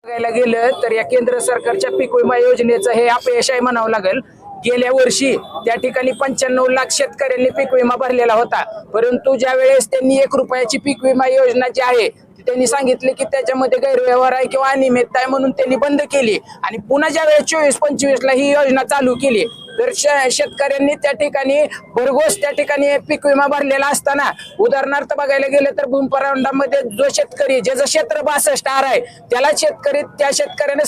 बघायला गेलं तर या केंद्र सरकारच्या पीक विमा योजनेचं हे अपयश आहे म्हणावं लागेल। गेल्या वर्षी त्या ठिकाणी 95 लाख शेतकऱ्यांनी पीक विमा भरलेला होता, परंतु ज्या वेळेस त्यांनी 1 रुपयाची पीक विमा योजना जी आहे त्यांनी सांगितले की त्याच्यामध्ये गैरव्यवहार आहे किंवा अनियमितता आहे म्हणून त्यांनी बंद केली। आणि पुन्हा ज्या वेळेस 24-25 ला ही योजना चालू केली तर शेतकऱ्यांनी त्या ठिकाणी भरघोस त्या ठिकाणी पीक विमा भरलेला असताना, उदाहरणार्थ बघायला गेलं तर भूमपरांडामध्ये जो शेतकरी ज्याचं क्षेत्र 62 आर आहे त्याला त्या शेतकऱ्याने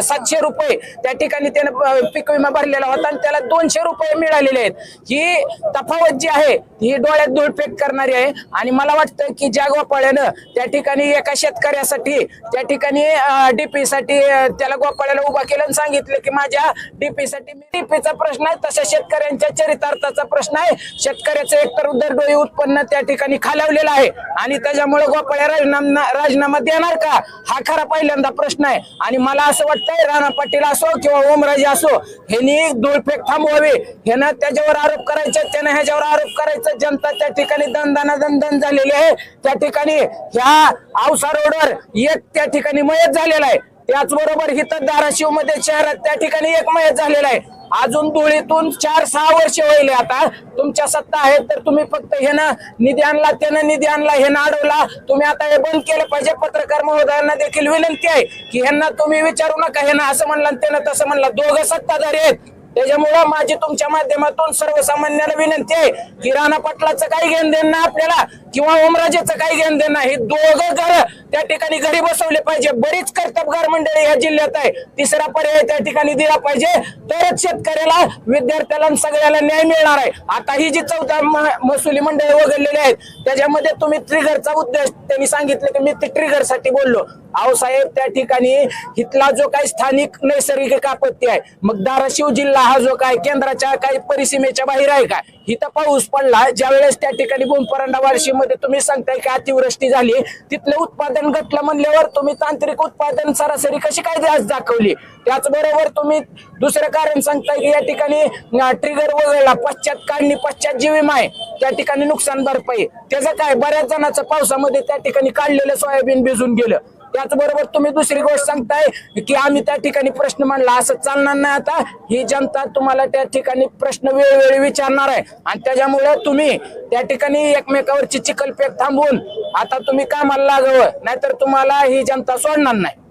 700 रुपये त्या ठिकाणी त्याने पीक विमा भरलेला होता आणि त्याला 200 रुपये मिळालेले आहेत। ही तफावत जी आहे ही डोळ्यात धूळफेक करणारी आहे। आणि मला वाटतं की ज्या गोपाळ्यानं त्या ठिकाणी एका शेतकऱ्यासाठी त्या ठिकाणी डीपी साठी त्याला गोपाळ्याला उभा केलं आणि सांगितलं की माझ्या डीपी साठी डीपीचा प्रश्न आहे, तसा शेतकऱ्यांच्या चरितार्थाचा प्रश्न आहे। शेतकऱ्याचं एकतर दरडोई उत्पन्न त्या ठिकाणी खालावलेलं आहे आणि त्याच्यामुळे गोपाळ्या राजीनामा देणार का हा खरा पहिल्यांदा प्रश्न आहे। आणि मला असं वाटतंय राणा पाटील असो किंवा ओमराजे असो ह्यांनी धूळफेक थांबवावी, ह्यानं त्याच्यावर आरोप करायचे, त्यानं ह्याच्यावर आरोप करायचं। जनता त्या ठिकाणी दणदण झालेली आहे। त्या ठिकाणी ह्या औसा रोडवर एक त्या ठिकाणी मयत झालेला आहे, त्याचबरोबर इथं धाराशिव मध्ये शहरात त्या ठिकाणी एक मयत झालेला आहे। अजून धुळीतून 4-6 वर्ष होईल आता तुमच्या सत्ता आहे तर तुम्ही फक्त हे ना निधी आणला त्यानं निधी आणला हे ना अडवला, तुम्ही आता हे बंद केलं पाहिजे। पत्रकार महोदयांना देखील विनंती आहे की ह्यांना तुम्ही विचारू नका, हे ना असं म्हणलं त्यानं तसं म्हणलं, दोघं सत्ताधारी आहेत। त्याच्यामुळं माझी तुमच्या माध्यमातून सर्वसामान्यांना विनंती आहे की राणा पाटलाचं काही घेण देण नाही आपल्याला किंवा ओमराजेचं काही घेण देण नाही, दोघं घर त्या ठिकाणी घरी बसवले पाहिजे। बरीच कर्तबगार मंडळी या जिल्ह्यात आहे, तिसरा पर्याय त्या ठिकाणी दिला पाहिजे, तरच शेतकऱ्याला विद्यार्थ्याला सगळ्याला न्याय मिळणार आहे। आता ही जी 14 महसुली मंडळी वगळलेली आहेत त्याच्यामध्ये तुम्ही ट्रिगरचा उद्देश त्यांनी सांगितलं की मी ते ट्रिगर साठी बोललो। अहो साहेब, त्या ठिकाणी इथला जो काही स्थानिक नैसर्गिक आपत्ती आहे, मग धाराशिव जिल्हा हा जो काय केंद्राच्या काही परिसीमेच्या बाहेर आहे का? इथं पाऊस पडला ज्या वेळेस त्या ठिकाणी भूमपरांडा वार्शी मध्ये तुम्ही सांगताय की अतिवृष्टी झाली, तिथलं उत्पादन घटलं म्हणल्यावर तुम्ही तांत्रिक उत्पादन सरासरी कशी काय दाखवली? त्याचबरोबर तुम्ही दुसरं कारण सांगताय की या ठिकाणी ट्रिगर वगळला, पश्चात काढणी पश्चात जी विमा आहे त्या ठिकाणी नुकसान भरपाई, त्याचं काय? बऱ्याच जणांचं पावसामध्ये त्या ठिकाणी काढलेलं सोयाबीन भिजून गेलं। त्याचबरोबर तुम्ही दुसरी गोष्ट सांगताय की आम्ही त्या ठिकाणी प्रश्न मांडला, असं चालणार नाही। आता ही जनता तुम्हाला त्या ठिकाणी प्रश्न वेळोवेळी विचारणार आहे आणि त्याच्यामुळे तुम्ही त्या ठिकाणी एकमेकावरची चिखलफेक थांबवून आता तुम्ही कामाला लागावं, नाहीतर तुम्हाला ही जनता सोडणार नाही।